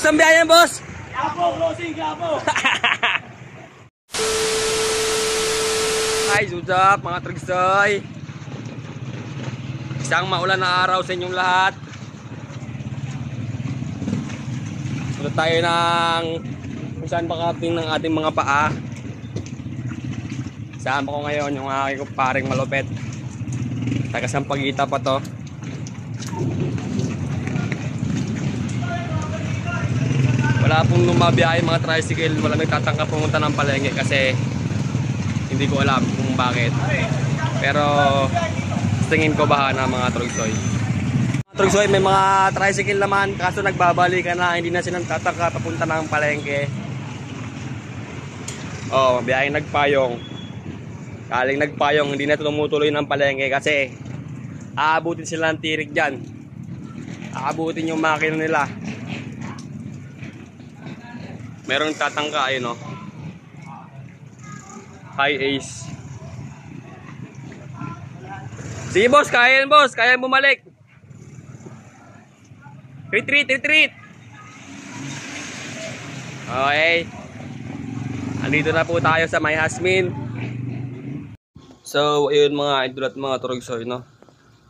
Saan biyahe yan, boss? Quiapo, closing, Quiapo. Hi, sudzap mga trigsoy. Isang maulan na araw sa inyong lahat. Sunod tayo ng kung saan makarating ng ating mga paa. Sama ko ngayon yung aking kumparing malupet. Taga Sampaguita pa to. Wala pong lumabiyahe mga tricycle. Wala nagtatangka pumunta ng palengke kasi hindi ko alam kung bakit. Pero tingin ko bahana mga trugsoy. Mga trugsoy, may mga tricycle naman kaso nagbabalikan na, hindi na silang tatangka papunta ng palengke. Oh, biyaheng nagpayong. Kaling nagpayong, hindi na tumutuloy ng palengke kasi aabutin sila ng tirik dyan. Aabutin yung makina nila. Merong tatangka ayun, no? High Ace. Sige boss, kaya yan boss, kaya bumalik. Retreat. Okay. Andito na po tayo sa May Jasmine. So, ayun mga idol at mga trugsoy, no?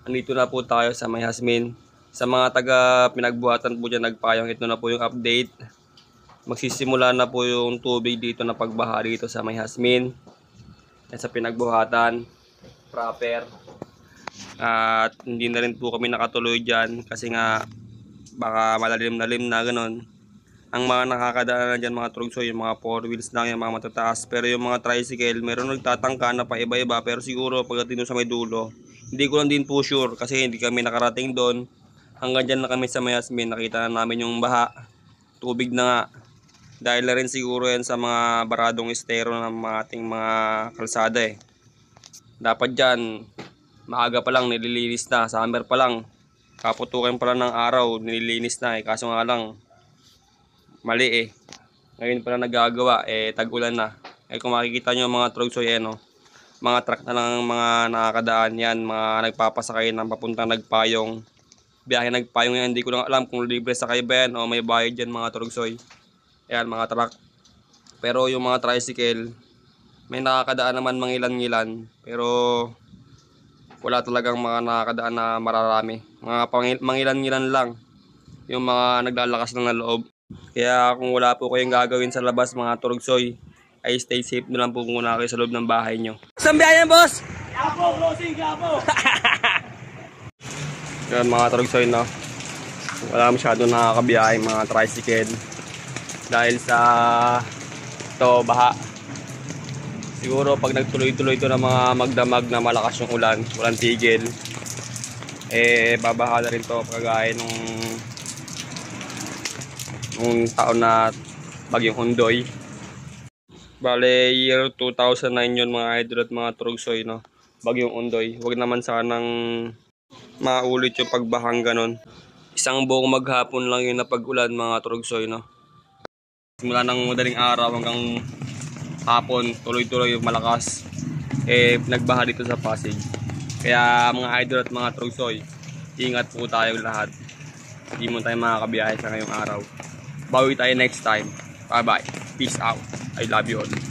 Andito na po tayo sa May Jasmine. Sa mga taga pinagbuhatan po dyan nagpayong, ito na po yung update. Magsisimula na po yung tubig dito na pagbaha dito sa May Jasmine. Sa pinagbuhatan proper. At hindi na rin po kami nakatuloy dyan kasi nga baka malalim-lalim na ganon. Ang mga nakakadaan na dyan mga trugsoy, yung mga 4 wheels lang, yung mga matataas. Pero yung mga tricycle, meron nagtatangka na pa iba-iba. Pero siguro pagdating sa may dulo, hindi ko lang din po sure kasi hindi kami nakarating doon. Hanggang dyan na kami sa May Jasmine, nakita na namin yung baha. Tubig na nga. Dahil na rin siguro yan sa mga baradong estero ng ating mga kalsada eh. Dapat dyan, maaga pa lang nililinis na, summer pa lang. Kaputukan pa lang ng araw, nililinis na eh. Kaso nga lang, mali eh. Ngayon pa lang nagagawa eh, tag-ulan na. Eh kung makikita nyo mga trugsoy eh, no? Mga truck na lang ang mga nakakadaan yan, mga nagpapasakay ng papuntang Nagpayong. Biyahe Nagpayong yan, hindi ko lang alam kung libre sakay ba yan o may bayad dyan mga trugsoy. Ayan mga truck. Pero yung mga tricycle, may nakakadaan naman mangilan-ngilan. Pero wala talagang mga nakakadaan na mararami. Mga mangilan-ngilan lang. Yung mga naglalakas lang na loob. Kaya kung wala po kayong gagawin sa labas mga trugsoy, ay stay safe na lang po muna kayo sa loob ng bahay nyo. Saan biyahe yan boss? Quiapo, closing, Quiapo. Yan mga trugsoy, no? Wala masyado nakakabiyahe mga tricycle. Dahil sa ito, baha. Siguro pag nagtuloy-tuloy ito ng mga magdamag na malakas yung ulan, walang tigil, eh babaha na rin ito kagaya nung taon na bagyong Hundoy. Bale, year 2009 yun mga idol at mga trugsoy, no? Bagyong Hundoy. Huwag naman sanang maulit yung pagbahang ganon. Isang buong maghapon lang yung napag-ulan mga trugsoy, no? Simula ng madaling araw hanggang hapon, tuloy-tuloy yung malakas. Eh, nagbaha dito sa Pasig. Kaya mga idol at mga trugsoy, ingat po tayo lahat. Hindi mo tayo makakabiyahe sa ngayong araw. Bawi tayo next time. Bye-bye. Peace out. I love you all.